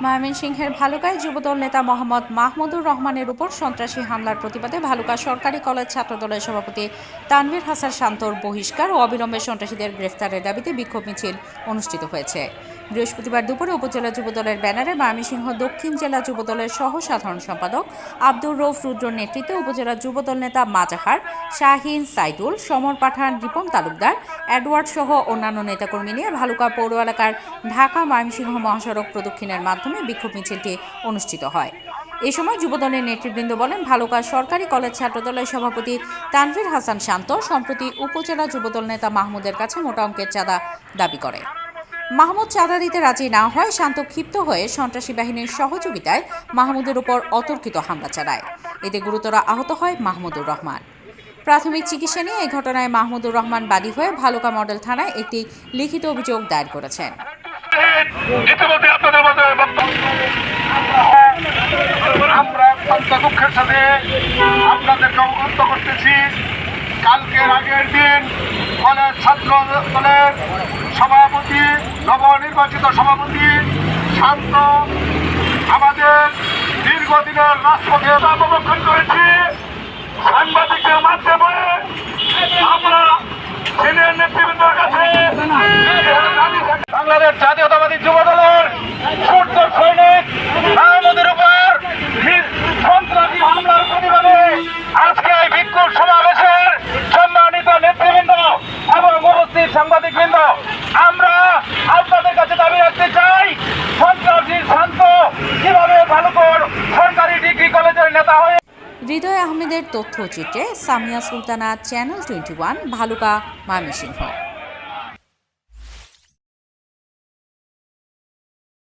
ময়মনসিংহের ভালুকায় যুবদল নেতা মোহাম্মদ মাহমুদুর রহমানের উপর সন্ত্রাসী হামলার প্রতিবাদে ভালুকা সরকারি কলেজ ছাত্রদলের সভাপতি তানভীর হাসান শান্তর বহিষ্কার ও অবিলম্বে সন্ত্রাসীদের গ্রেফতারের দাবিতে বিক্ষোভ মিছিল অনুষ্ঠিত হয়েছে। বৃহস্পতিবার দুপুরে উপজেলা যুবদলের ব্যানারে ময়মনসিংহ দক্ষিণ জেলা যুবদলের সহ সাধারণ সম্পাদক আব্দুর রউফ রুদ্রর নেতৃত্বে উপজেলা যুবদল নেতা মাজাহার, শাহিন, সাইদুল, সমর পাঠান, রিপন তালুকদার, এডওয়ার্ড সহ অন্যান্য নেতাকর্মী নিয়ে ভালুকা পৌর এলাকার ঢাকা ময়মনসিংহ মহাসড়ক প্রদক্ষিণের মাধ্যমে বিক্ষোভ মিছিলটি অনুষ্ঠিত হয়। এ সময় যুবদলের নেতৃবৃন্দ বলেন, ভালুকা সরকারি কলেজ ছাত্রদলের সভাপতি তানভীর হাসান শান্ত সম্প্রতি উপজেলা যুবদল নেতা মাহমুদের কাছে মোটা অঙ্কের চাঁদা দাবি করে। মাহমুদ চাঁদা দিতে রাজি না হয় শান্ত ক্ষিপ্ত হয়ে সন্ত্রাসী বাহিনীর সহযোগিতায় মাহমুদের উপর অতর্কিত হামলা চালায়। এতে গুরুতর আহত হয় মাহমুদুর রহমান। প্রাথমিক চিকিৎসা নিয়ে এই ঘটনায় মাহমুদুর রহমান বাদী হয়ে ভালুকা মডেল থানায় একটি লিখিত অভিযোগ দায়ের করেছেন। আমরা দুঃখের সাথে আপনাদেরকে অবগত করতেছি, কালকের আগের দিন কলেজ ছাত্র দলের সভাপতি, নবনির্বাচিত সভাপতি শান্ত আমাদের দীর্ঘদিনের রাজপথে অবলম্বন করেছি। সাংবাদিকদের মাধ্যমে আমরা সিনিয়র নেতৃবৃন্দের কাছে বাংলাদেশ জাতীয়তাবাদী যুব দলের সূর্য সৈনিক মাহমুদের উপর সন্ত্রাসী হামলার প্রতিবাদে আজকে এই বিক্ষোভ সমাবেশের সম্মানিত নেতৃবৃন্দ এবং উপস্থিত সাংবাদিকবৃন্দ, আমরা আপনাদের কাছে দাবি রাখতে চাই, সন্ত্রাসী শান্ত কিভাবে ভালুকার সরকারি ডিগ্রি কলেজের নেতা হয়ে। হৃদয় আহমেদের তথ্যচিত্রে সামিয়া সুলতানা, চ্যানেল 21, ভালুকা, ময়মনসিংহ।